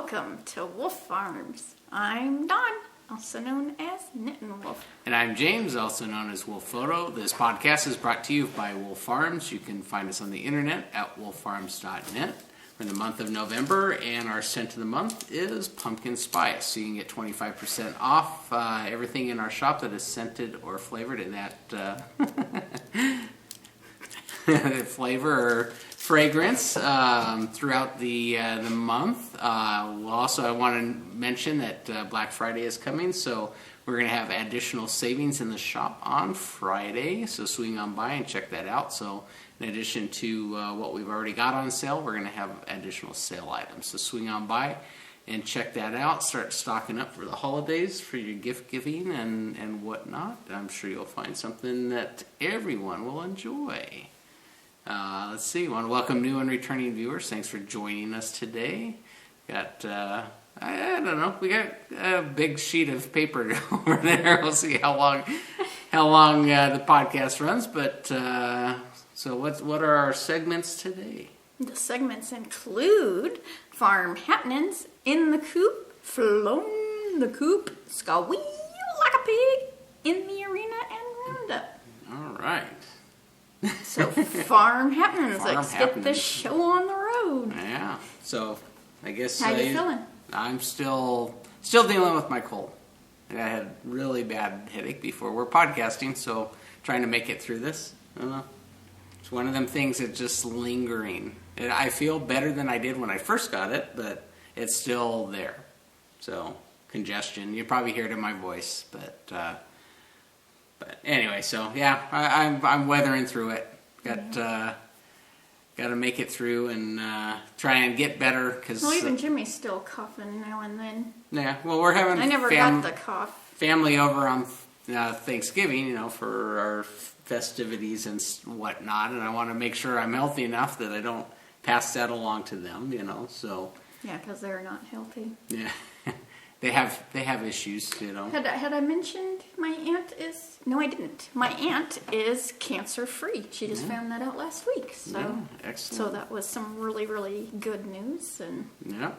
welcome to Wolf Farms. I'm Dawn, also known as Knittin' Wolf. And I'm James, also known as Wolf Photo. This podcast is brought to you by Wolf Farms. You can find us on the internet at wolffarmstead.net. We're in the month of November, and our scent of the month is pumpkin spice. So you can get 25% off everything in our shop that is scented or flavored in that flavor or fragrance throughout the month. I want to mention that Black Friday is coming, so we're going to have additional savings in the shop on Friday, so swing on by and check that out. So in addition to what we've already got on sale, we're going to have additional sale items. So swing on by and check that out. Start stocking up for the holidays, for your gift giving and whatnot. I'm sure you'll find something that everyone will enjoy. Let's see. I want to welcome new and returning viewers. Thanks for joining us today. Got I don't know. We got a big sheet of paper over there. We'll see how long the podcast runs. But so what are our segments today? The segments include farm happenings, in the coop, flown the coop, squeal like a pig, in the arena, and roundup. All right. So farm happenings. Let's get the show on the road. Yeah. So I guess how you feeling? I'm still dealing with my cold. I had a really bad headache before we're podcasting, so trying to make it through this. I don't know. It's one of them things that's just lingering. And I feel better than I did when I first got it, but it's still there. So congestion. You probably hear it in my voice, but anyway, so yeah, I'm weathering through it. Got to make it through and try and get better. Cause, well, even Jimmy's still coughing now and then. Yeah, well, we're having I never got the cough. Family over on Thanksgiving, for our festivities and whatnot, and I want to make sure I'm healthy enough that I don't pass that along to them, so. Yeah, because they're not healthy. Yeah. They have issues, Had I mentioned my aunt is... No, I didn't. My aunt is cancer-free. She just found that out last week. So, yeah, excellent. So that was some really, really good news. And yeah,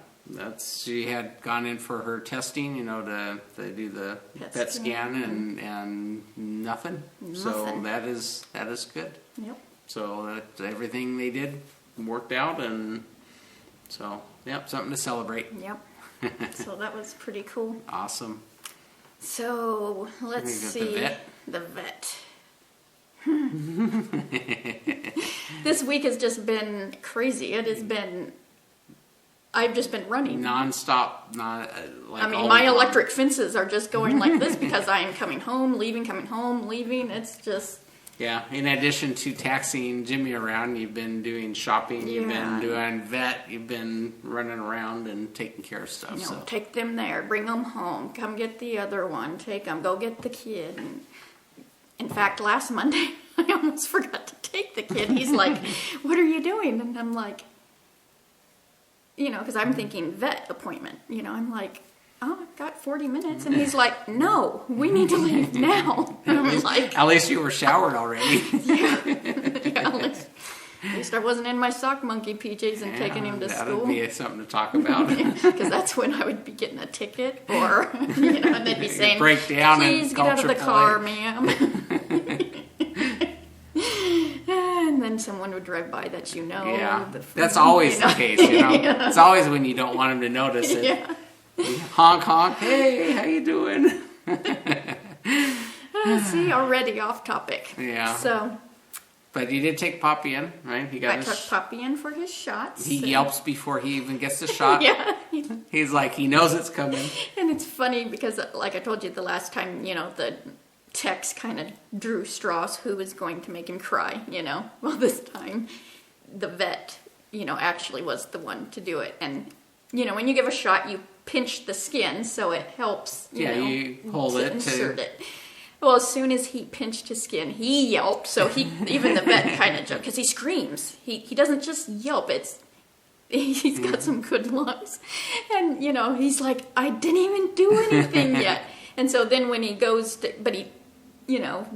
she had gone in for her testing, to do the PET scan and nothing. So that is good. Yep. So that everything they did worked out, and so something to celebrate. Yep. So that was pretty cool. Awesome. So let's see. The vet. This week has just been crazy. It has been. I've just been running nonstop. My electric fences are just going like this because I am coming home, leaving, coming home, leaving. It's just. Yeah, in addition to taxiing Jimmy around, you've been doing shopping, you've been doing vet, you've been running around and taking care of stuff. So take them there, bring them home, come get the other one, take them, go get the kid. And in fact, last Monday, I almost forgot to take the kid. He's like, "What are you doing?" And I'm like, because I'm thinking vet appointment. I'm like, "Oh, I've got 40 minutes." And he's like, "No, we need to leave now." And I'm like... At least you were showered already. Yeah, at least I wasn't in my sock monkey PJs and taking him to school. That would be something to talk about. Because that's when I would be getting a ticket or, and they'd be saying, break down "Please and get out of the car, ma'am." And then someone would drive by that Yeah, that's always the case, Yeah. It's always when you don't want them to notice it. Yeah. Honk, honk. Hey, how you doing? See, already off topic. Yeah. So. But you did take Poppy in, right? I took Poppy in for his shots. He yelps before he even gets the shot. Yeah. He's like, he knows it's coming. And it's funny because, like I told you the last time, the text kind of drew straws who was going to make him cry, Well, this time, the vet, actually was the one to do it. And, when you give a shot, you pinch the skin so it helps, you hold it insert it. Well, as soon as he pinched his skin, he yelped. So even the vet kind of joked because he screams. He doesn't just yelp. He's got some good lungs, and he's like, "I didn't even do anything yet." And so then when he goes, but he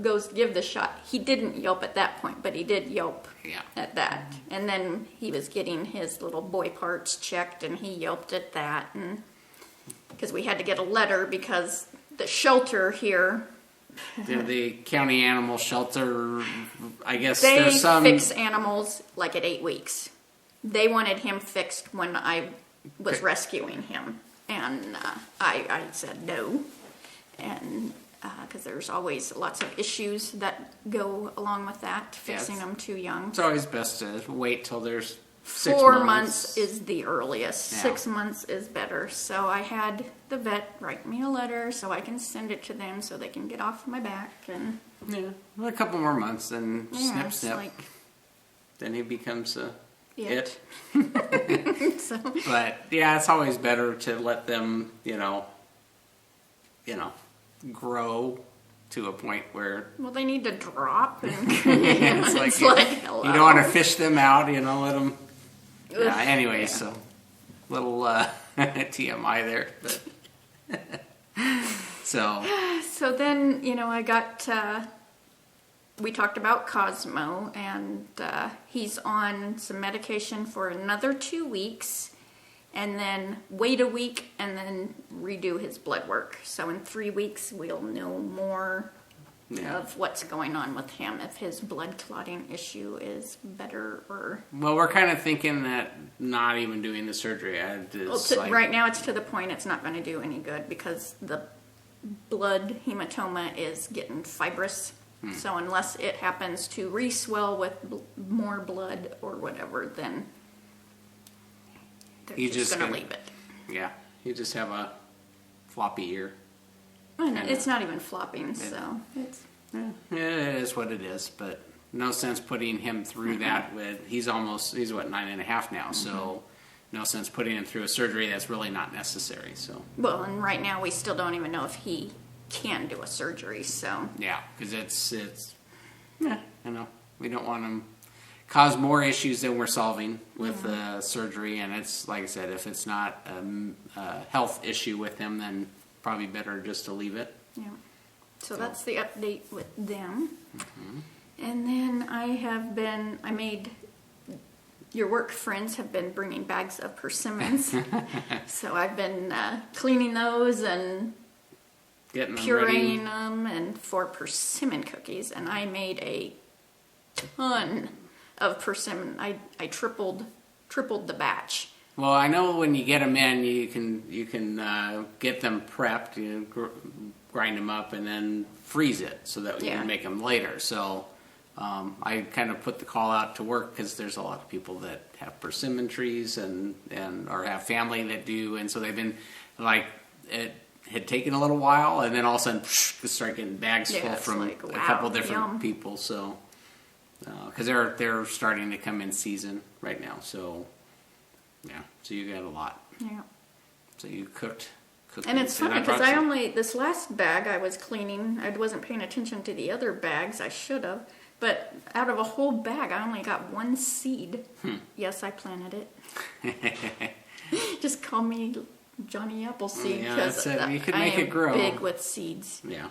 goes to give the shot. He didn't yelp at that point, but he did yelp at that. And then he was getting his little boy parts checked, and he yelped at that. And because we had to get a letter because the shelter here, the county animal shelter, I guess they there's some fix animals like at 8 weeks. They wanted him fixed when I was rescuing him, and I said no, and because there's always lots of issues that go along with that, fixing them too young. It's always best to wait till there's 6 4 months is the earliest. Yeah. 6 months is better. So I had the vet write me a letter so I can send it to them so they can get off my back. And a couple more months, and snip, it's snip. like Then he becomes a it. So. But yeah, it's always better to let them, grow to a point where Well, they need to drop, and it's like hello. you don't want to fish them out, let them. Yeah. Anyway, so little TMI there, but So then I got. We talked about Cosmo, and he's on some medication for another 2 weeks, and then wait a week, and then redo his blood work. So in 3 weeks, we'll know more of what's going on with him, if his blood clotting issue is better or... Well, we're kind of thinking that not even doing the surgery. Right now, it's to the point it's not going to do any good because the blood hematoma is getting fibrous. So unless it happens to re-swell with more blood or whatever, then they're just going to leave it. Yeah, you just have a floppy ear. It's not even flopping, so it's... It is what it is, but no sense putting him through that he's 9.5 now, so no sense putting him through a surgery that's really not necessary, so. Well, and right now we still don't even know if he can do a surgery, so. Yeah, because it's we don't want him cause more issues than we're solving with surgery, and it's, like I said, if it's not a health issue with him, then probably better just to leave it. Yeah. So that's the update with them. Mm-hmm. And then I made, your work friends have been bringing bags of persimmons. So I've been cleaning those and pureeing them and for persimmon cookies. And I made a ton of persimmon. I tripled the batch. Well, I know when you get them in, you can get them prepped, grind them up, and then freeze it so that you can make them later. So I kind of put the call out to work because there's a lot of people that have persimmon trees and or have family that do, and so they've been like it had taken a little while, and then all of a sudden start getting bags full from a couple different people. So because they're starting to come in season right now, so. Yeah, so you got a lot. Yeah. So you cooked. And it's funny because this last bag I was cleaning, I wasn't paying attention to the other bags, I should have, but out of a whole bag I only got one seed. Yes, I planted it. Just call me Johnny Appleseed because you could make it grow. Big with seeds. Yeah.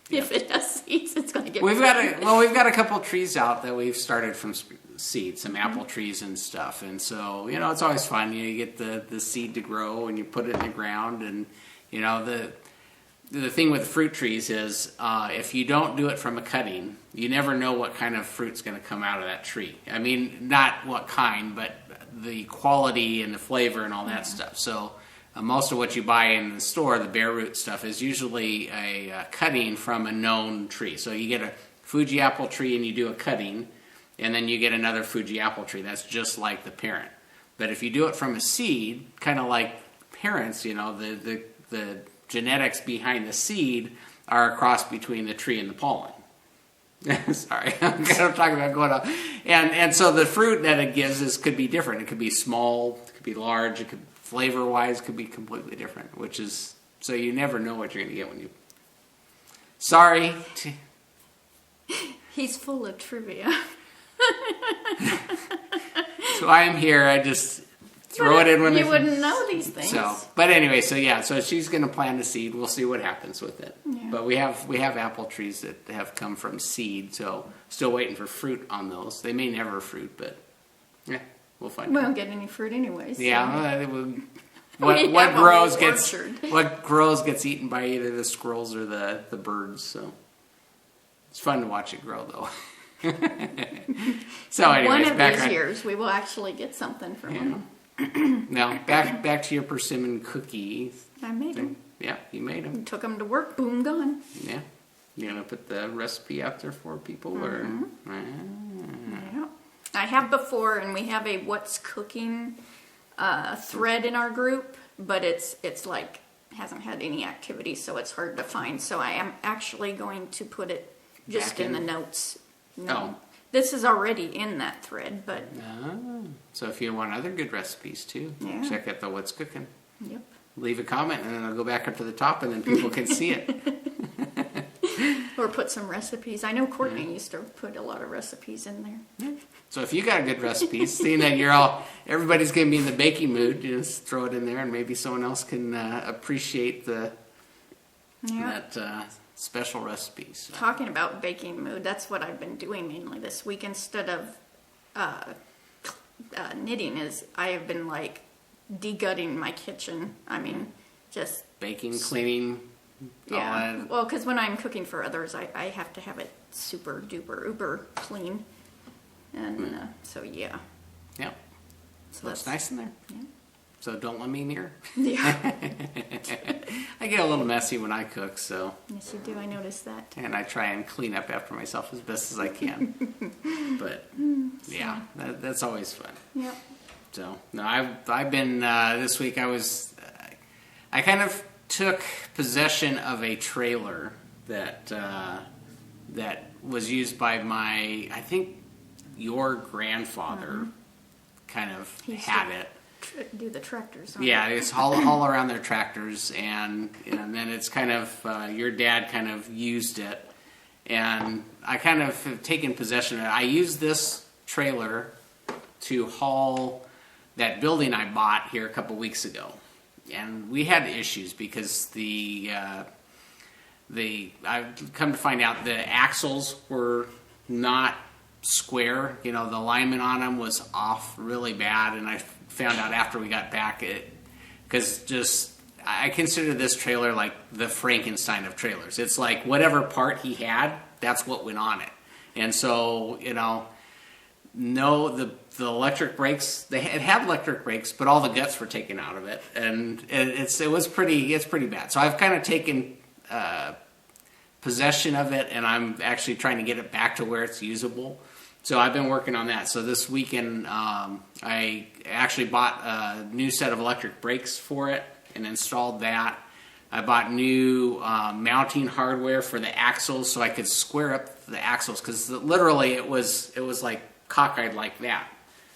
If it has seeds, it's going to get. We've got a couple trees out that we've started from seeds, some apple trees and stuff, and so it's always fun. You get the seed to grow and you put it in the ground, and the thing with the fruit trees is if you don't do it from a cutting, you never know what kind of fruit's going to come out of that tree. I mean, not what kind, but the quality and the flavor and all that stuff. So. Most of what you buy in the store, the bare root stuff, is usually a cutting from a known tree. So you get a Fuji apple tree and you do a cutting, and then you get another Fuji apple tree. That's just like the parent. But if you do it from a seed, kind of like parents, the genetics behind the seed are a cross between the tree and the pollen. Sorry, I'm kind of talking about going on. And so the fruit that it gives could be different. It could be small, it could be large, it could flavor-wise could be completely different, so you never know what you're going to get when you... Sorry. He's full of trivia. So I am here, I just throw it in when you wouldn't know these things. So, but anyway, so she's going to plant a seed. We'll see what happens with it. Yeah. But we have apple trees that have come from seed, so still waiting for fruit on those. They may never fruit, but yeah, we'll find out. We don't get any fruit anyways. So. Yeah, what grows gets eaten by either the squirrels or the birds. So it's fun to watch it grow, though. So, anyways, one of these years we will actually get something from them. Now back to your persimmon cookies. I made them. Yeah, you made them. Took them to work. Boom, gone. Yeah, you gonna put the recipe out there for people, or? Yeah, I have before, and we have a what's cooking thread in our group, but it's like hasn't had any activity, so it's hard to find. So I am actually going to put it just in the notes. No, this is already in that thread, but so if you want other good recipes too, check out the what's cooking. Yep. Leave a comment, and then I'll go back up to the top, and then people can see it. Or put some recipes. I know Courtney used to put a lot of recipes in there. Yeah. So if you got a good recipe, seeing that everybody's going to be in the baking mood, just throw it in there, and maybe someone else can appreciate that special recipe. So. Talking about baking mood, that's what I've been doing mainly this week instead of knitting. Is I have been like degutting my kitchen. I mean, just baking, cleaning. Yeah. Well, because when I'm cooking for others, I have to have it super duper uber clean, and so yeah. Yeah. So looks nice in there. Yeah. So don't let me near. Yeah. I get a little messy when I cook, so. Yes, you do. I noticed that. And I try and clean up after myself as best as I can. But yeah, that's always fun. Yep. So no, I've been this week. I kind of took possession of a trailer that was used by I think your grandfather kind of had it. Do the tractors. Yeah, it's haul around their tractors, and then it's kind of your dad kind of used it, and I kind of have taken possession of it. I used this trailer to haul that building I bought here a couple weeks ago, and we had issues because I've come to find out the axles were not square. The alignment on them was off really bad, and I found out after we got back because I consider this trailer like the Frankenstein of trailers. It's like whatever part he had, that's what went on it. And so, the electric brakes, it had electric brakes, but all the guts were taken out of it, and it's pretty bad. So I've kind of taken possession of it, and I'm actually trying to get it back to where it's usable. So I've been working on that. So this weekend, I actually bought a new set of electric brakes for it and installed that. I bought new mounting hardware for the axles so I could square up the axles, because literally it was like cockeyed like that.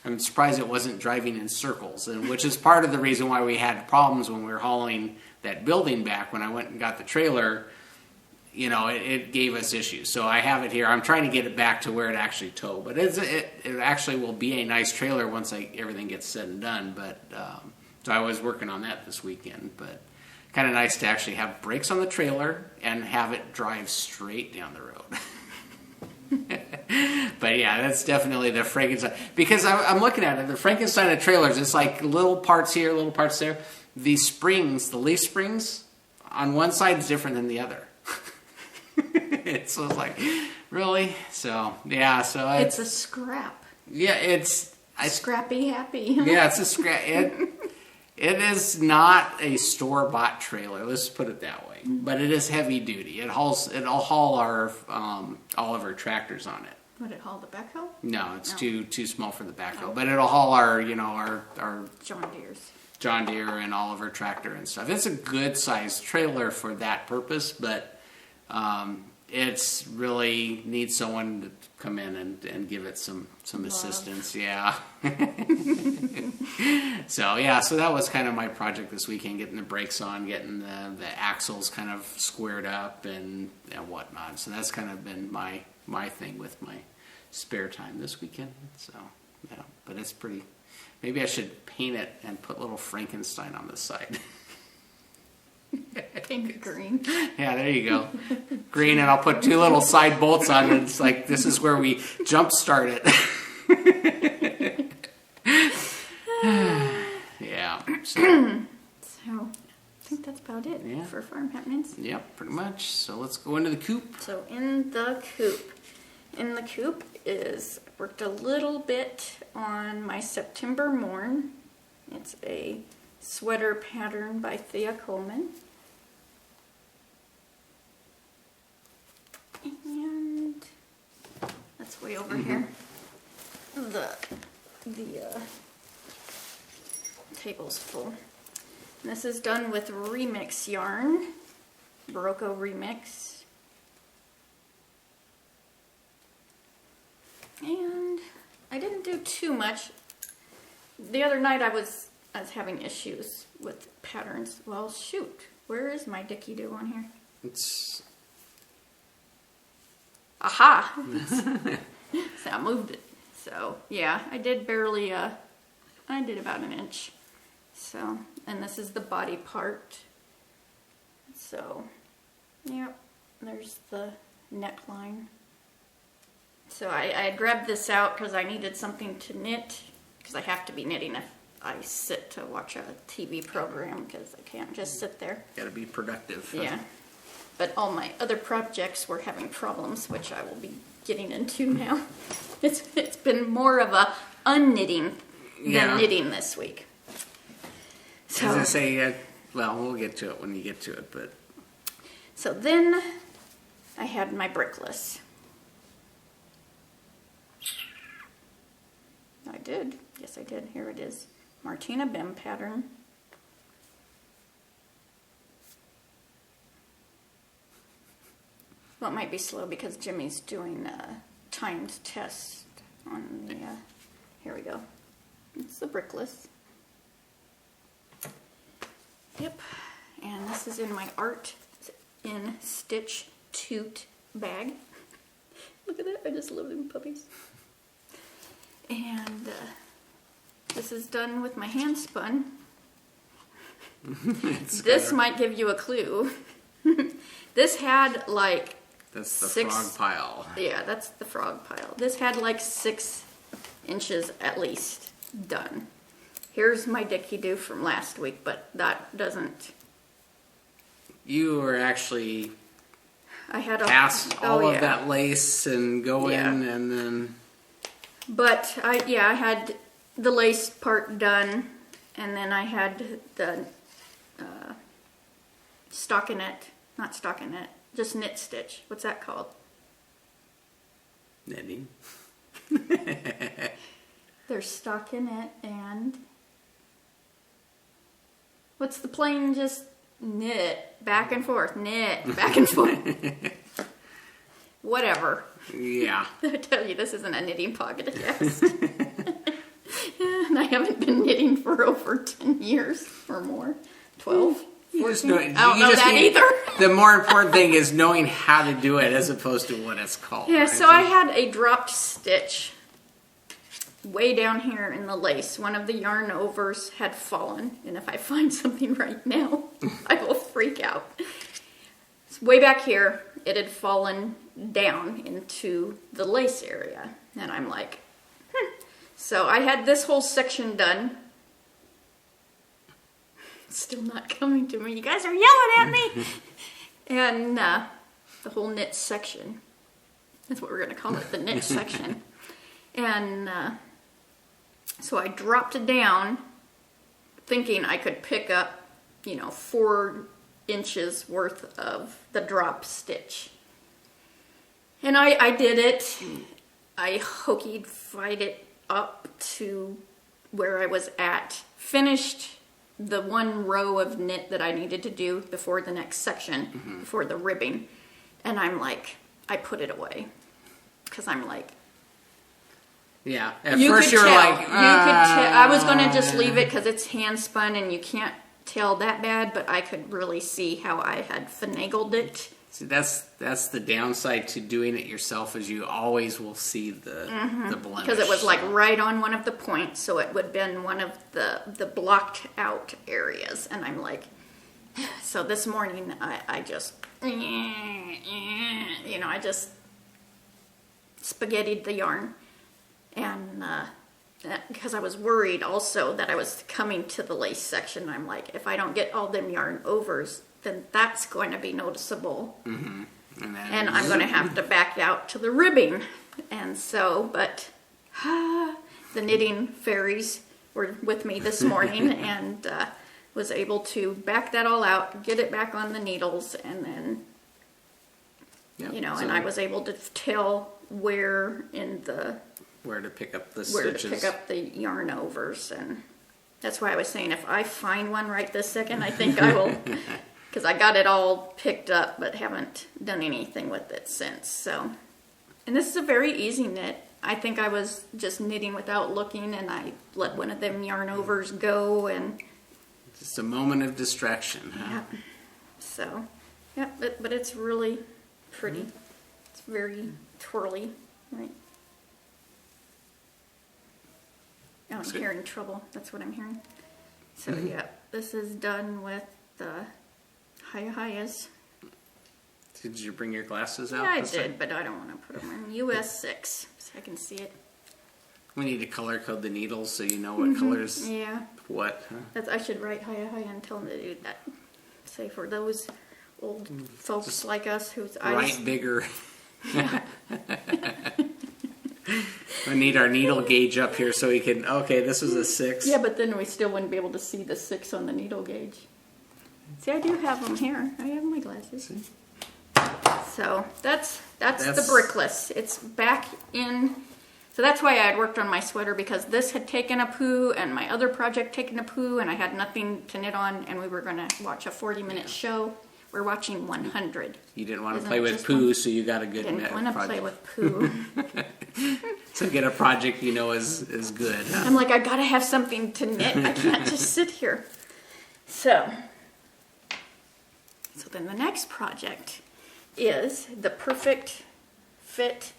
I'm surprised it wasn't driving in circles, and which is part of the reason why we had problems when we were hauling that building back. When I went and got the trailer, it gave us issues. So I have it here. I'm trying to get it back to where it actually tow, but it actually will be a nice trailer once everything gets said and done. But so I was working on that this weekend, but kind of nice to actually have brakes on the trailer and have it drive straight down the road. But yeah, that's definitely the Frankenstein, because I'm looking at it. The Frankenstein of trailers, it's like little parts here, little parts there. The springs, the leaf springs, on one side is different than the other. So it's like, really? So yeah, so it's a scrap. Yeah, it's scrappy happy. Yeah, it's a scrap. It is not a store-bought trailer. Let's put it that way. But it is heavy duty. It'll haul our all of our tractors on it. Would it haul the backhoe? No, it's too small for the backhoe. But it'll haul our John Deere and all of our tractor and stuff. It's a good sized trailer for that purpose, but it's really needs someone to come in and give it some assistance. Yeah. So that was kind of my project this weekend, getting the brakes on, getting the axles kind of squared up and whatnot. So that's kind of been my thing with my spare time this weekend. So yeah, but it's pretty Maybe I should paint it and put little Frankenstein on the side. Pink green. Yeah, there you go. Green, and I'll put 2 little side bolts on it. It's like, this is where we jump start it. Yeah. So I think that's about it for farm happenings. Yep, pretty much. So let's go into the coop. So in the coop. In the coop is, worked a little bit on my September Morn. It's a sweater pattern by Thea Coleman. And that's way over here. The table's full. And this is done with remix yarn, Barocco remix. And I didn't do too much. The other night I was having issues with patterns. Well, shoot, where is my Dicky Doo on here? It's... Aha! So I moved it. So yeah, I did barely, I did about an inch. So, and this is the body part. So, yep, there's the neckline. So I grabbed this out because I needed something to knit, because I have to be knitting if I sit to watch a TV program, because I can't just sit there. Gotta be productive. Yeah. But all my other projects were having problems, which I will be getting into now. It's been more of a unknitting than knitting this week. So, as I say, well, we'll get to it when you get to it, but... So then I had my brickless. I did. Yes, I did. Here it is. Martina Bim pattern. Well, it might be slow because Jimmy's doing a timed test on the, here we go. It's the brickless. Yep. And this is in my Art in Stitch Toot bag. Look at that. I just love them puppies. And this is done with my hand spun. This might give you a clue. This had like... That's the frog pile. Yeah, that's the frog pile. This had like 6 inches at least done. Here's my Dicky Doo from last week, but that doesn't... You were actually I had past all of that lace and go in and then... But I had the lace part done, and then I had the stockinette, not stockinette, just knit stitch. What's that called? Knitting. There's stockinette and what's the plain just knit back and forth, knit back and forth. Whatever. Yeah. I tell you, this isn't a knitting podcast. And I haven't been knitting for over 10 years or more. 12. I don't know that either. The more important thing is knowing how to do it as opposed to what it's called. Yeah, so I had a dropped stitch way down here in the lace. One of the yarn overs had fallen, and if I find something right now, I will freak out. It's way back here, it had fallen down into the lace area, and I'm like, So I had this whole section done. Still not coming to me. You guys are yelling at me. And the whole knit section. That's what we're going to call it, the knit section. And so I dropped it down thinking I could pick up, 4 inches worth of the drop stitch. And I did it. I hokeyed it up to where I was at. Finished the 1 row of knit that I needed to do before the next section, before the ribbing. And I'm like, I put it away. Because I'm like... Yeah, at first you were like... You could tell. I was going to just leave it because it's hand spun and you can't tell that bad, but I could really see how I had finagled it. See, that's the downside to doing it yourself, is you always will see the blemish. Because it was like right on one of the points, so it would have been one of the blocked out areas. And I'm like, so this morning I just, I just spaghettied the yarn. And because I was worried also that I was coming to the lace section. I'm like, if I don't get all them yarn overs, then that's going to be noticeable. Mm-hmm. And I'm going to have to back out to the ribbing. And so, but the knitting fairies were with me this morning and was able to back that all out, get it back on the needles, and then, and I was able to tell where to pick up the where stitches. to pick up the yarn overs. And that's why I was saying, if I find one right this second, I think I will, because I got it all picked up, but haven't done anything with it since. So, and this is a very easy knit. I think I was just knitting without looking, and I let one of them yarn overs go, and just a moment of distraction, huh? yeah. So, yeah, but it's really pretty. It's very twirly, right? Oh, I'm hearing trouble. That's what I'm hearing. So yeah, this is done with the Hayas. Did you bring your glasses out? Yeah, I did, but I don't want to put them in. US 6, so I can see it. We need to color code the needles so you know what colors. Yeah. What? Huh? I should write Haya and tell them to do that. Say for those old folks like us whose eyes. Write bigger. We need our needle gauge up here so we can. Okay, this was a 6. Yeah, but then we still wouldn't be able to see the 6 on the needle gauge. See, I do have them here. I have my glasses. See? So that's the brickless. It's back in. So that's why I had worked on my sweater, because this had taken a poo and my other project taken a poo, and I had nothing to knit on, and we were going to watch a 40-minute show. We're watching 100. You didn't want to play with poo, so you got a good project. Didn't want to play with poo. So get a project you know is good. Huh? I'm like, I got to have something to knit. I can't just sit here. So then the next project is the Perfect Fit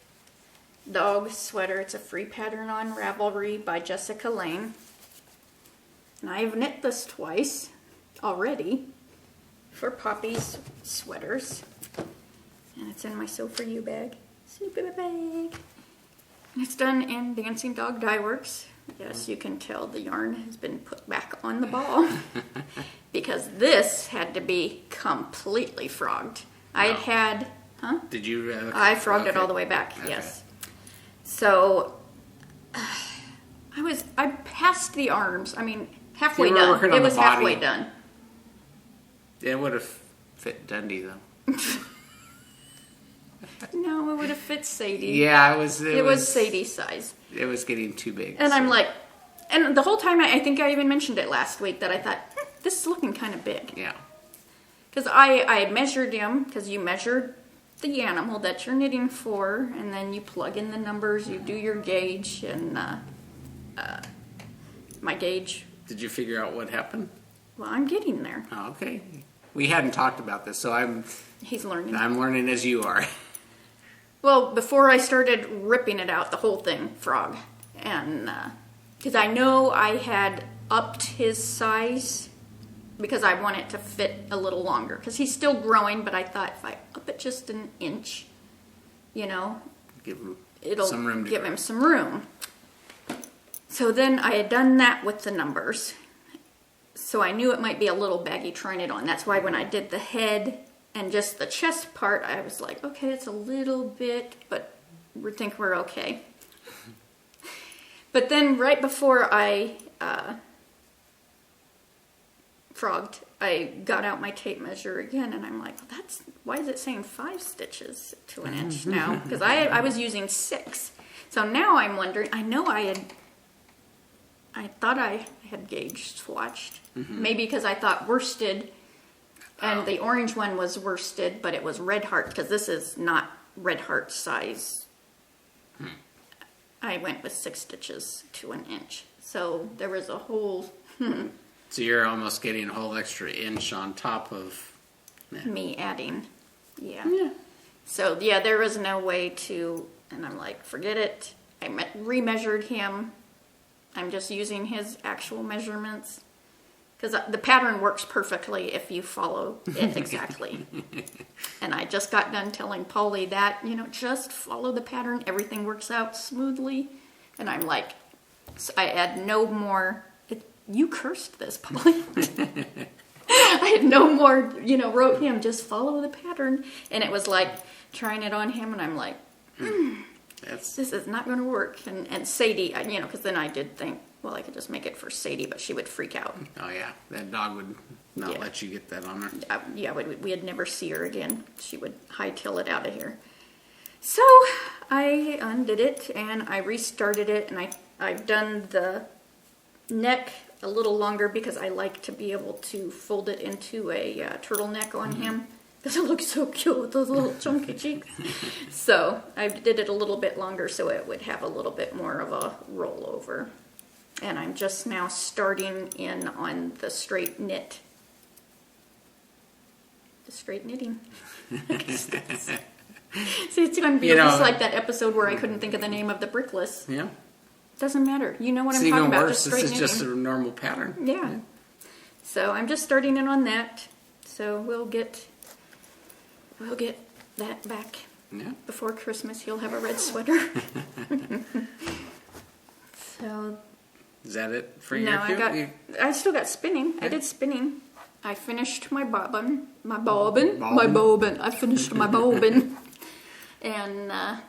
Dog Sweater. It's a free pattern on Ravelry by Jessica Lane. And I've knit this twice already for Poppy's sweaters. And it's in my Sew For You bag. Super bag. And it's done in Dancing Dog Dye Works. Yes, you can tell the yarn has been put back on the ball. Because this had to be completely frogged. I had, Did you? I frogged it all the way back, Okay. yes. So, I passed the arms. I mean, halfway You were done. working on It the was body. halfway done. It would have fit Dundee though. No, it would have fit Sadie. Yeah, it was Sadie's size. It was getting too big. And I'm like, and the whole time, I think I even mentioned it last week, that I thought, this is looking kind of big. Yeah. Because I measured him, because you measured the animal that you're knitting for, and then you plug in the numbers, you do your gauge, and my gauge. Did you figure out what happened? Well, I'm getting there. Oh, okay. We hadn't talked about this, so He's learning. I'm learning as you are. Well, before I started ripping it out, the whole thing, frog. And, because I know I had upped his size, because I want it to fit a little longer. Because he's still growing, but I thought if I up it just an inch, Give him it'll some room to give grow. him some room. So then I had done that with the numbers. So I knew it might be a little baggy trying it on. That's why when I did the head and just the chest part, I was like, okay, it's a little bit, but we think we're okay. But then right before I frogged, I got out my tape measure again, and I'm like, well, why is it saying 5 stitches to an inch now? Because I was using 6. So now I'm wondering, I thought I had gauge swatched. Maybe because I thought worsted, and the orange one was worsted, but it was red heart, because this is not red heart size. I went with 6 stitches to an inch. So there was a whole So you're almost getting a whole extra inch on top of me adding Yeah. So, yeah, there was no way to, and I'm like, forget it. I remeasured him. I'm just using his actual measurements. Because the pattern works perfectly if you follow it exactly. And I just got done telling Polly that, just follow the pattern. Everything works out smoothly. And I'm like, so I add no more. You cursed this, Polly. I had no more, wrote him, just follow the pattern. And it was like trying it on him. And I'm like, this is not going to work. And Sadie, because then I did think, well, I could just make it for Sadie, but she would freak out. Oh, yeah. That dog would not let you get that on her. We'd never see her again. She would hightail it out of here. So I undid it, and I restarted it, and I've done the neck a little longer because I like to be able to fold it into a turtleneck on him. Because it looks so cute with those little chunky cheeks. So I did it a little bit longer so it would have a little bit more of a rollover. And I'm just now starting in on the straight knit. The straight knitting. See, it's going to be just like that episode where I couldn't think of the name of the brickless. Yeah. Doesn't matter. You know what I'm talking about. It's even worse. This is just a normal pattern. Yeah. So I'm just starting in on that. So we'll get that back. Yeah. Before Christmas, he'll have a red sweater. So... Is that it for your Coop? I still got spinning. I did spinning. I finished my bobbin. I finished my bobbin. And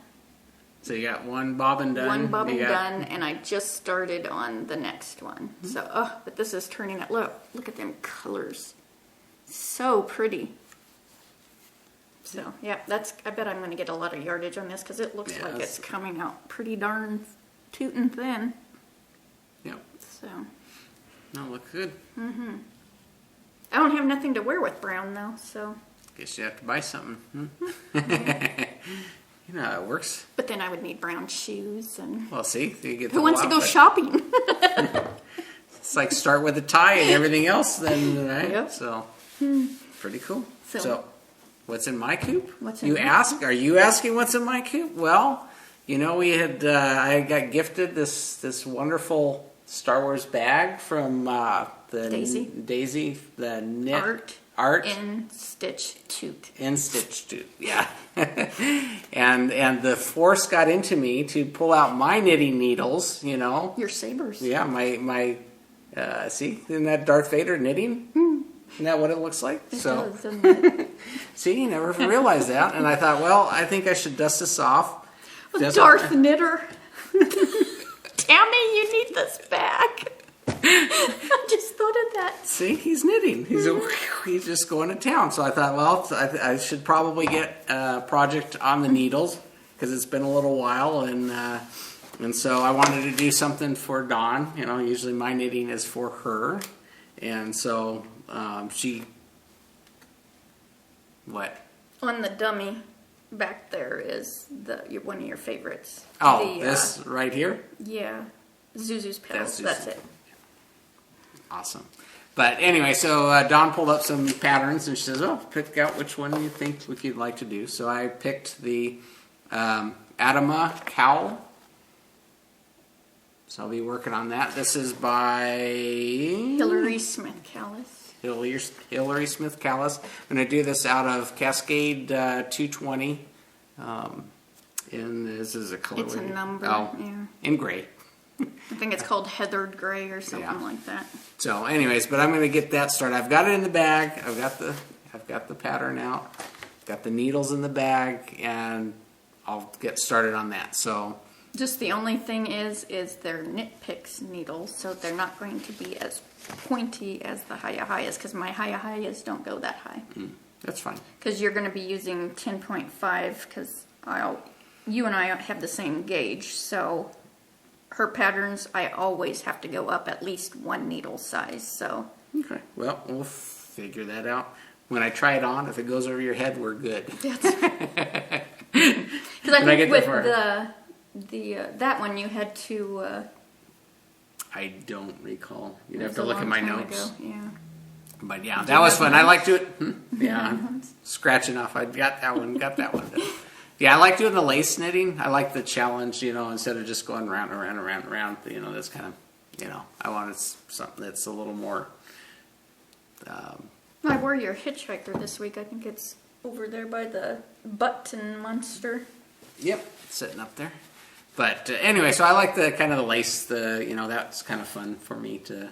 so you got one bobbin done. One bobbin done, and I just started on the next one. So, but this is turning out. Look at them colors. So pretty. So, yeah, I bet I'm going to get a lot of yardage on this because it looks like it's coming out pretty darn tootin' thin. Yep. So. No, look good. Mm-hmm. I don't have nothing to wear with brown though, so. Guess you have to buy something. Yeah. You know how it works. But then I would need brown shoes and. Well, see, you get. Who wants to go shopping? It's like start with a tie and everything else, then right? Yep. So, pretty cool. So what's in my coop? What's in you ask? Are you asking what's in my coop? Well, we had I got gifted this wonderful Star Wars bag from the Daisy, the knit art in stitch toot. Yeah. and the force got into me to pull out my knitting needles. Your sabers. Yeah, my see, isn't that Darth Vader knitting? Isn't that what it looks like? It does, doesn't it? See, you never realized that, and I thought, well, I think I should dust this off. Darth Knitter. Tammy, you need this back. I just thought of that. See, he's knitting. He's just going to town. So I thought, well, I should probably get a project on the needles because it's been a little while, and so I wanted to do something for Dawn. Usually my knitting is for her, and so she. What? On the dummy. Back there is one of your favorites. Oh, this right here? Yeah. Zuzu's Petals. That's it. Awesome. But anyway, so Dawn pulled up some patterns and she says, pick out which one you think you'd like to do. So I picked the Adama cowl. So I'll be working on that. This is by... Hillary Smith Callis. Hillary Smith Callis. I'm going to do this out of Cascade 220. And this is a color. It's a number. Oh, yeah. In gray. I think it's called heathered gray or something like that. So, anyways, but I'm going to get that started. I've got it in the bag. I've got the pattern out. Got the needles in the bag, and I'll get started on that. So. Just the only thing is they're Knit Picks needles, so they're not going to be as pointy as the Hiya-Hiyas, because my Hiya-Hiyas don't go that high. That's fine. Because you're going to be using 10.5, because you and I have the same gauge, so her patterns, I always have to go up at least one needle size, so. Okay, well, we'll figure that out. When I try it on, if it goes over your head, we're good. That's right. Because I think with that one you had to... I don't recall. You'd have to look at my notes. Yeah. But yeah, that was fun. I like to scratching off. I got that one. Yeah, I like doing the lace knitting. I like the challenge, instead of just going round and round and round and round. That's kind of, I wanted something that's a little more. I wore your hitchhiker this week. I think it's over there by the button monster. Yep, sitting up there. But anyway, so I like the kind of the lace. That's kind of fun for me to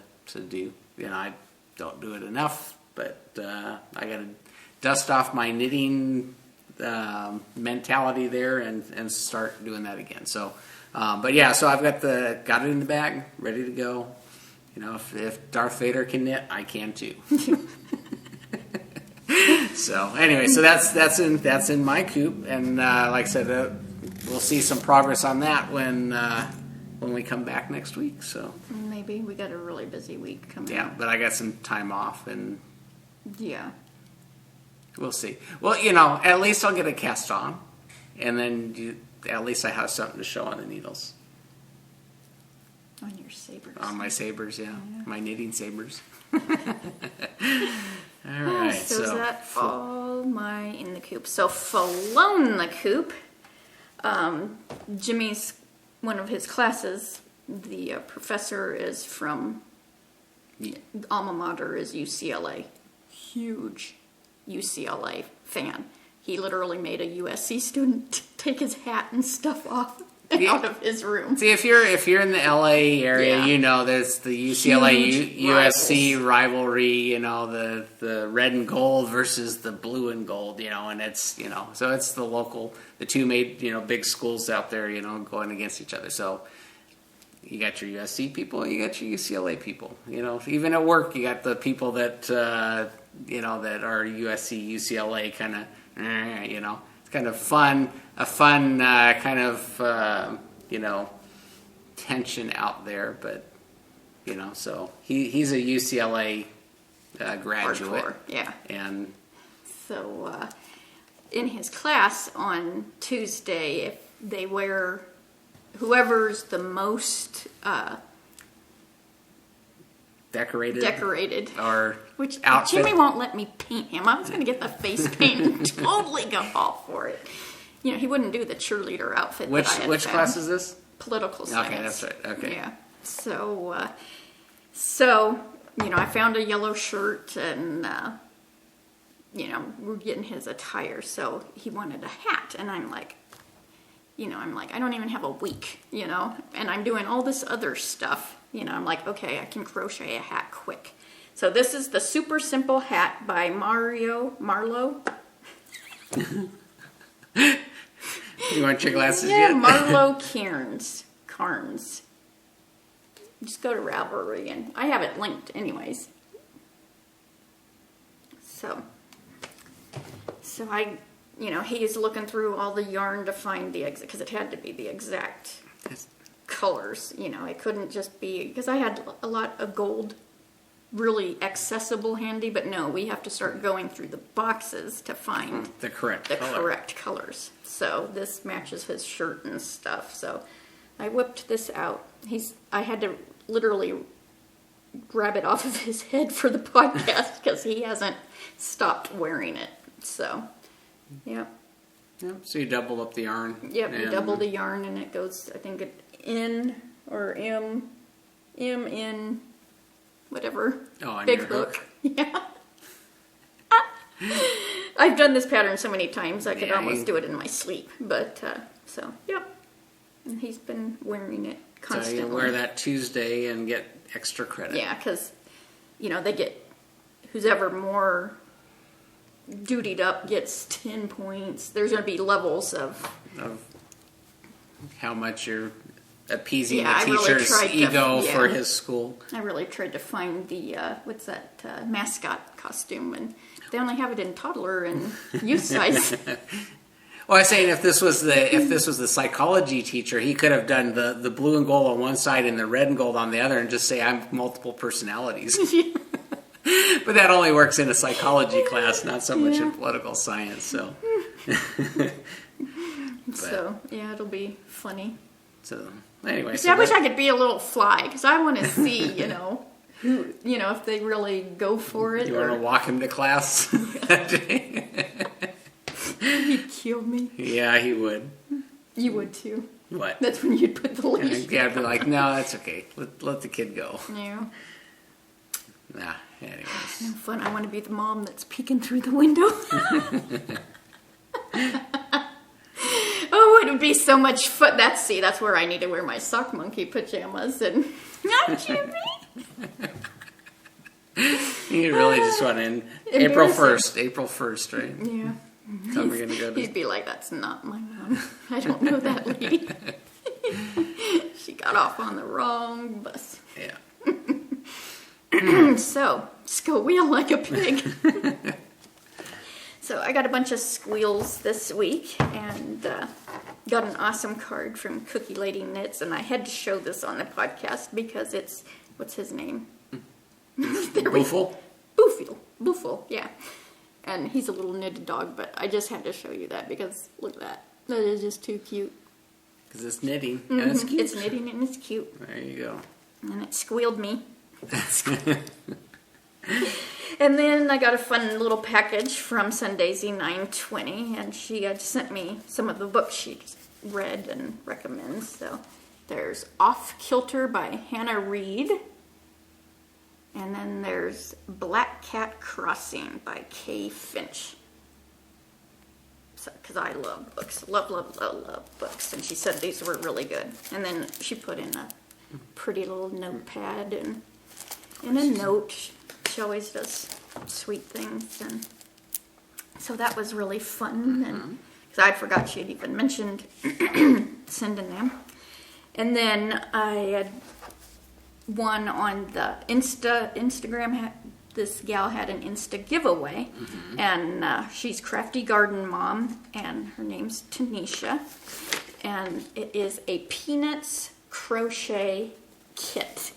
do. I don't do it enough, but I got to dust off my knitting mentality there and start doing that again. So, but yeah, so I've got it in the bag, ready to go. If Darth Vader can knit, I can too. So anyway, so that's in my coop, and like I said, we'll see some progress on that when we come back next week. So maybe we got a really busy week coming. Yeah, up. but I got some time off, and yeah, we'll see. Well, at least I'll get a cast on, and then at least I have something to show on the needles. On your sabers. On my sabers, yeah. My knitting sabers. All right. So is that all in the coop? So Falone the coop. Jimmy's one of his classes. The professor is from alma mater is UCLA. Huge UCLA fan. He literally made a USC student take his hat and stuff off. Out of his room. See, if you're in the LA area, there's the UCLA USC rivalry. The red and gold versus the blue and gold. And it's so it's the two big schools out there. Going against each other. So you got your USC people, you got your UCLA people. Even at work, you got the people that that are USC UCLA kind of. It's kind of fun. A fun kind of, tension out there, but, so he's a UCLA graduate. Hardcore, yeah. And so in his class on Tuesday, if they wear whoever's the most decorated or which outfit. Jimmy won't let me paint him. I was going to get the face paint and totally go all for it. He wouldn't do the cheerleader outfit. Which that I had class is this? Political science. Okay, that's right. Okay. Yeah. So, I found a yellow shirt and, we're getting his attire. So he wanted a hat. And I'm like, I don't even have a week, and I'm doing all this other stuff. I'm like, okay, I can crochet a hat quick. So this is the super simple hat by Marlo. You want your glasses Yeah, yet? Marlo Carnes. Just go to Ravelry, and I have it linked anyways. So I, he's looking through all the yarn to find because it had to be the exact colors. It couldn't just be, because I had a lot of gold really accessible handy, but no, we have to start going through the boxes to find the correct colors. So this matches his shirt and stuff. So I whipped this out. I had to literally grab it off of his head for the podcast because he hasn't stopped wearing it. So, yeah. Yep. So you double up the yarn. Yep, you double the yarn and it goes, I think, in or M in whatever. Oh, on big your hook. Yeah. I've done this pattern so many times I could almost do it in my sleep. But, so, yep. And he's been wearing it constantly. So you wear that Tuesday and get extra credit. Yeah, because, they get, who's ever more dutied up gets 10 points. There's going to be levels of how much you're appeasing Yeah, the I really teacher's tried to- ego yeah. for his school. I really tried to find the mascot costume, and they only have it in toddler and youth size. Well, I was saying if this was the psychology teacher, he could have done the blue and gold on one side and the red and gold on the other, and just say I'm multiple personalities. But that only works in a psychology class, not so much in political science. So, So yeah, it'll be funny. So anyway, See, I wish I could be a little fly because I want to see, if they really go for it. You want to walk him to class? He'd kill me. Yeah, he would. You would too. What? That's when you'd put the leash. Yeah, I'd be like, no, that's okay. Let the kid go. Yeah. Nah, anyways. No fun. I want to be the mom that's peeking through the window. Oh, it would be so much fun. That's where I need to wear my sock monkey pajamas and not Jimmy. You really just want in April 1st, right? Yeah. So we're gonna go to... He'd be like, that's not my mom. I don't know that lady. She got off on the wrong bus. Yeah. So, squeal like a pig. So I got a bunch of squeals this week and got an awesome card from Cookie Lady Knits, and I had to show this on the podcast because it's, what's his name? Boofle? Boofle, yeah. And he's a little knitted dog, but I just had to show you that because look at that. That is just too cute. Because it's knitting, and it's cute. It's knitting and it's cute. There you go. And it squealed me. And then I got a fun little package from Sundaisy920, and she had sent me some of the books she read and recommends. So there's Off Kilter by Hannah Reed. And then there's Black Cat Crossing by Kay Finch. Because I love books. Love books. And she said these were really good. And then she put in a pretty little notepad and a note. She always does sweet things. And so that was really fun. And because I forgot she had even mentioned sending them. And then I had one on the Instagram. This gal had an Insta giveaway, and she's Crafty Garden Mom, and her name's Tanisha, and it is a Peanuts crochet kit.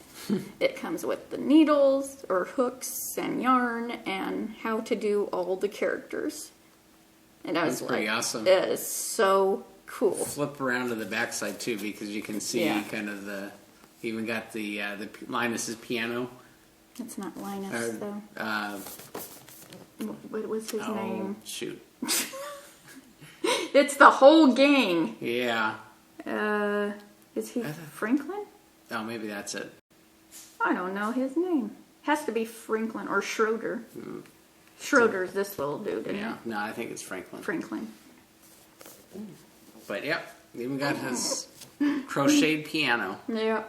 It comes with the needles or hooks and yarn and how to do all the characters. And I was That's pretty awesome. It is so cool. Flip around to the backside too, because you can see kind of the. Even got the Linus's piano. It's not Linus though. What was his name? Shoot. It's the whole gang. Yeah. Is he Franklin? Oh, maybe that's it. I don't know his name. Has to be Franklin or Schroeder. Schroeder's this little dude, isn't it? No, I think it's Franklin. Franklin. But yep, even got his crocheted piano. Yeah.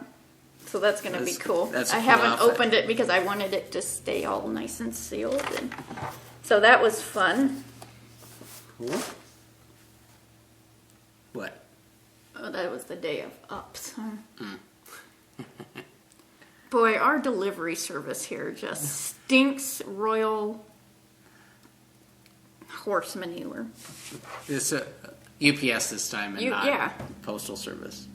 So that's going to be cool. That's I haven't opened it because I wanted it to stay all nice and sealed. And so that was fun. Cool. What? Oh, that was the day of ups, huh? Boy, our delivery service here just stinks royal horse manure. This UPS this time and not Postal Service.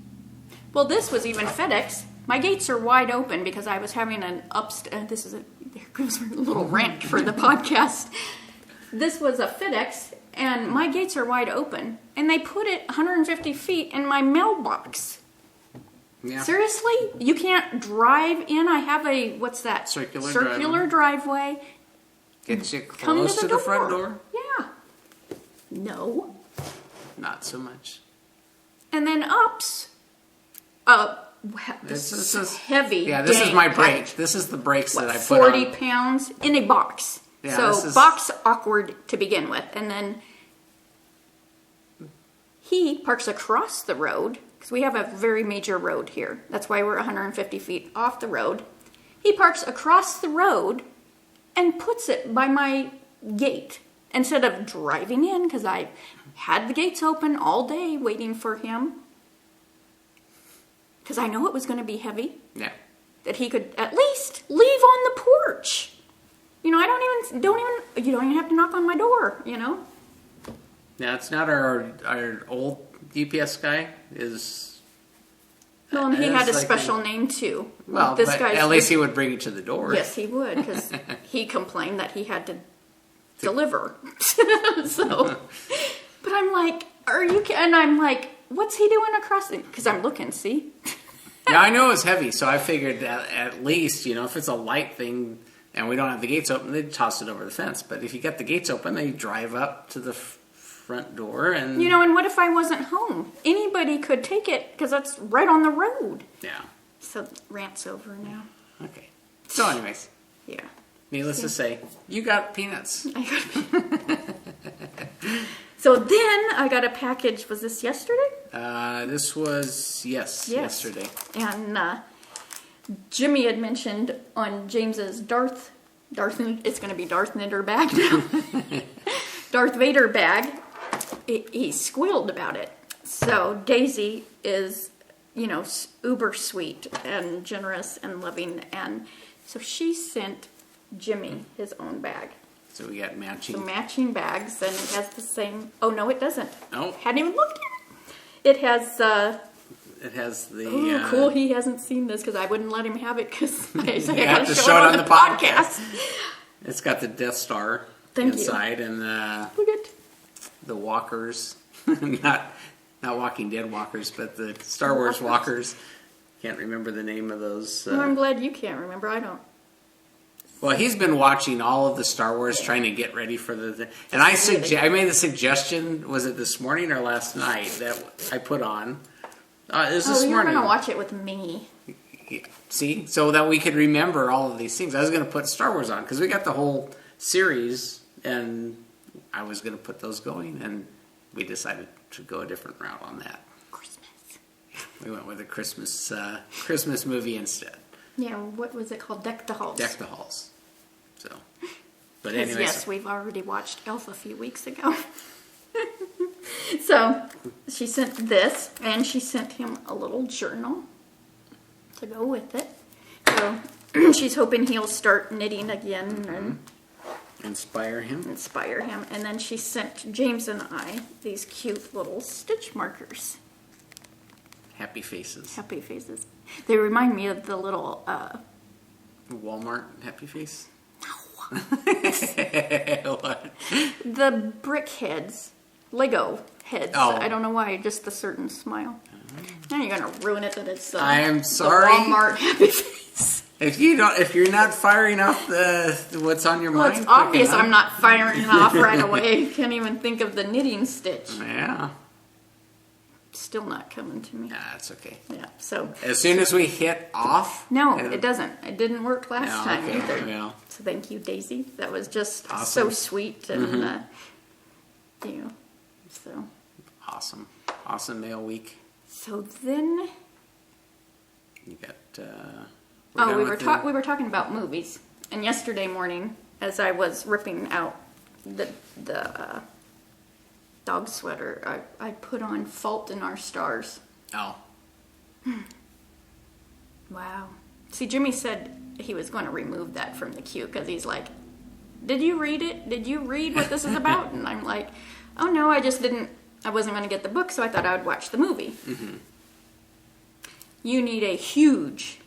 Well, this was even FedEx. My gates are wide open because I was having an there goes a little rant for the podcast. This was a FedEx, and my gates are wide open, and they put it 150 feet in my mailbox. Yeah. Seriously? You can't drive in? I have a, what's that? Circular driveway. Gets you close to the front door? Yeah. No. Not so much. And then ups. This is heavy. Yeah, this is my brake. This is the brakes that I put 40 pounds in a box. Yeah, so box awkward to begin with. And then he parks across the road, because we have a very major road here. That's why we're 150 feet off the road. He parks across the road and puts it by my gate instead of driving in, because I had the gates open all day waiting for him. Because I know it was going to be heavy. Yeah. That he could at least leave on the porch. You know, you don't even have to knock on my door, you know? Yeah, it's not our old UPS guy is... Well, and he had a special name too. Well, this but at least he would bring it to the door. Yes, he would, because he complained that he had to deliver. So, but I'm like, are you kidding? And I'm like, what's he doing across? Because I'm looking, see? Yeah, I know it was heavy, so I figured that at least, if it's a light thing and we don't have the gates open, they'd toss it over the fence. But if you get the gates open, they drive up to the front door and... and what if I wasn't home? Anybody could take it because that's right on the road. Yeah. So rant's over now. Okay. So anyways. Yeah. Needless to say, you got peanuts. I got peanuts. So then I got a package. Was this yesterday? This was, yesterday. And Jimmy had mentioned on James's it's going to be Darth Vader bag now. Darth Vader bag. He squealed about it. So Daisy is, uber sweet and generous and loving. And so she sent Jimmy his own bag. So we got matching. So matching bags, and it has the same. Oh no, it doesn't. Oh, hadn't even looked at it. It has. It has the. Oh, cool! He hasn't seen this because I wouldn't let him have it because I have to show it on the podcast. It's got the Death Star inside, and look at the walkers, not Walking Dead walkers, but the Star Wars walkers. Can't remember the name of those. Well, I'm glad you can't remember. I don't. Well, he's been watching all of the Star Wars, trying to get ready for the... And I made the suggestion, was it this morning or last night, that I put on? It was this morning. You're going to watch it with me. Yeah. See? So that we could remember all of these things. I was going to put Star Wars on, because we got the whole series, and I was going to put those going, and we decided to go a different route on that. Christmas. We went with a Christmas movie instead. Yeah, what was it called? Deck the Halls. Deck the Halls. So, but anyways. Yes, we've already watched Elf a few weeks ago. So, she sent this, and she sent him a little journal to go with it. So, she's hoping he'll start knitting again and inspire him. And then she sent James and I these cute little stitch markers. Happy faces. Happy faces. They remind me of the little... Walmart happy face? No. What? The brick heads. Lego heads. Oh. I don't know why, just the certain smile. Now you're going to ruin it that it's I am sorry. The Walmart happy face. If you're not firing off what's on your mind... Well, it's obvious I'm not firing off right away. Can't even think of the knitting stitch. Yeah. Still not coming to me. Yeah, that's okay. Yeah, so... As soon as we hit off... No, it doesn't. It didn't work last time either. Yeah. So thank you, Daisy. That was just awesome. so sweet and, so... Awesome. Awesome mail week. So then... You got... we were talking about movies. And yesterday morning, as I was ripping out the dog sweater, I put on Fault in Our Stars. Oh. Wow. See, Jimmy said he was going to remove that from the queue because he's like, did you read it? Did you read what this is about? And I'm like, oh no, I wasn't going to get the book, so I thought I would watch the movie. Mm-hmm. You need a huge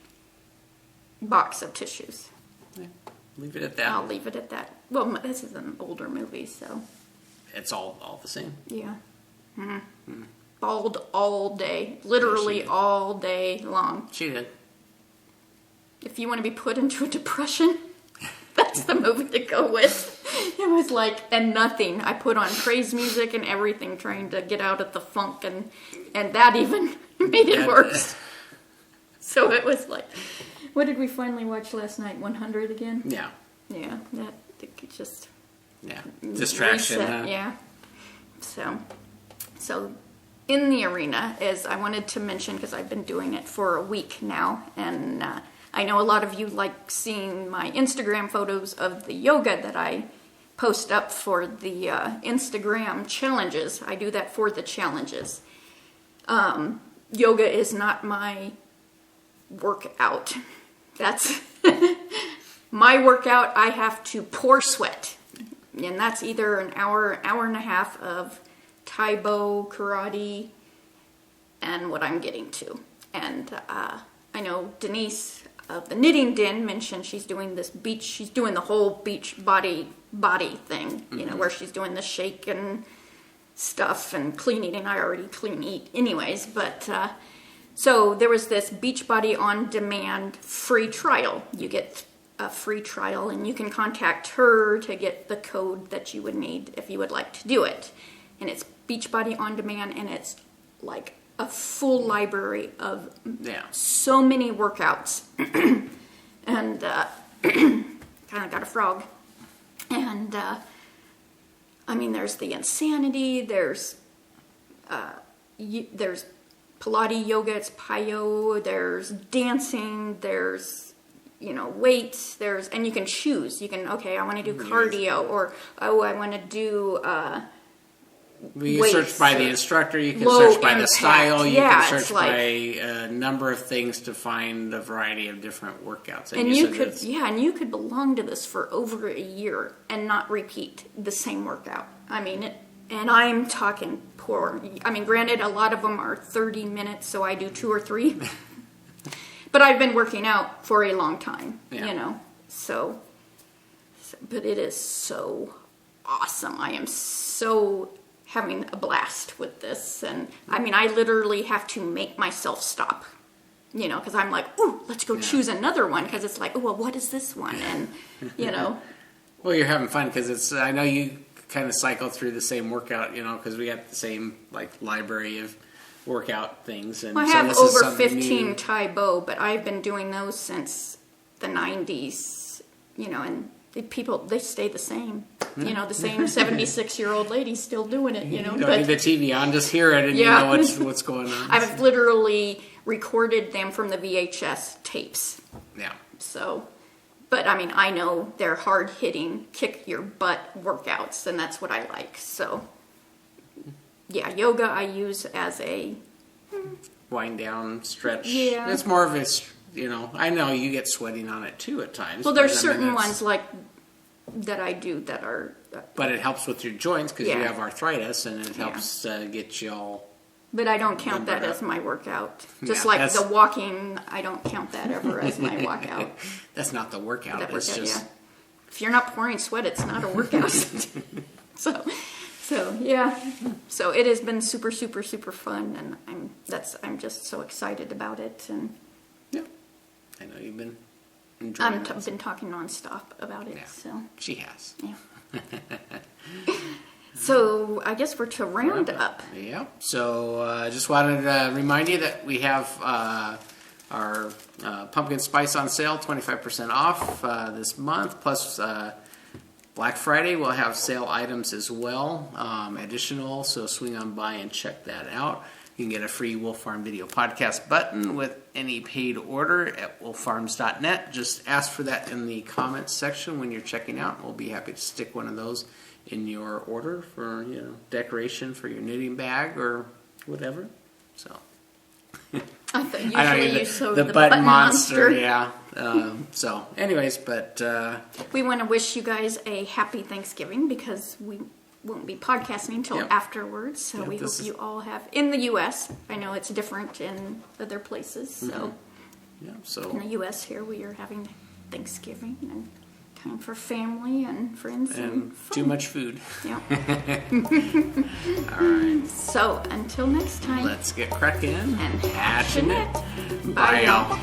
box of tissues. Yeah. Leave it at that. I'll leave it at that. Well, this is an older movie, so... It's all the same. Yeah. Mm-hmm. Bawled all day. Literally all day long. She did. If you want to be put into a depression, that's the movie to go with. It was like, and nothing. I put on praise music and everything trying to get out of the funk, and that even made it worse. So it was like, what did we finally watch last night? 100 again? Yeah. Yeah, that just... Yeah, distraction. Reset, yeah. So in the arena, as I wanted to mention, because I've been doing it for a week now, and I know a lot of you like seeing my Instagram photos of the yoga that I post up for the Instagram challenges. I do that for the challenges. Yoga is not my workout. That's my workout. I have to pour sweat. And that's either an hour and a half of Taibo, karate, and what I'm getting to. And I know Denise of the Knitting Den mentioned she's doing the whole Beachbody thing, where she's doing the shake and stuff and clean eating. I already clean eat anyways, but So there was this Beachbody on demand free trial. You get a free trial, and you can contact her to get the code that you would need if you would like to do it. And it's Beachbody on demand, and it's like a full library of so many workouts. And kind of got a frog. And I mean, there's the insanity. There's Pilates, yoga. It's Pyo. There's dancing. There's weights. And you can choose. You can I want to do cardio, or I want to do. You search by the instructor, you can search by the style, you can search by a number of things to find a variety of different workouts. And you could belong to this for over a year and not repeat the same workout. I mean, and I'm talking granted, a lot of them are 30 minutes, so I do 2 or 3. But I've been working out for a long time, so but it is so awesome. I am so having a blast with this, and I mean, I literally have to make myself stop, because I'm like, ooh, let's go choose another one, because it's like, oh, well, what is this one? And well, you're having fun because I know you kind of cycle through the same workout, because we got the same library of workout things. And I have over 15 Thai Bo, but I've been doing those since the 90s, and they stay the same. The same 76-year-old lady still doing it, You don't need the TV on, just hear it and you know what's going on. I've literally recorded them from the VHS tapes. Yeah. So, but I mean, I know they're hard-hitting, kick-your-butt workouts, and that's what I like. So, yeah, yoga I use as a... wind down, stretch. Yeah. It's more of a... I know you get sweating on it too at times. Well, there's certain ones that I do that are... But it helps with your joints because you have arthritis, and it helps get you all... But I don't count that as my workout. Just like the walking, I don't count that ever as my workout. That's not the workout. It's just... If you're not pouring sweat, it's not a workout. So yeah. So it has been super, super, super fun, and I'm just so excited about it. And yeah, I know you've been enjoying it. I've been talking nonstop about it. Yeah. So she has. Yeah. So I guess we're to round up. Yeah. So I just wanted to remind you that we have our pumpkin spice on sale, 25% off this month. Plus Black Friday we'll have sale items as well, additional. So swing on by and check that out. You can get a free Wolf Farm Video Podcast button with any paid order at wolffarms.net. Just ask for that in the comments section when you're checking out. We'll be happy to stick one of those in your order for decoration for your knitting bag or whatever. So I thought usually you sewed the the button monster. Yeah. So, anyways, but we want to wish you guys a happy Thanksgiving because we won't be podcasting until afterwards. So we hope you all have in the U.S. I know it's different in other places. So in the U.S. here we are having Thanksgiving and time for family and friends and fun. Too much food. Yeah. All right. So until next time, let's get cracking and hatch a knit. Bye, y'all.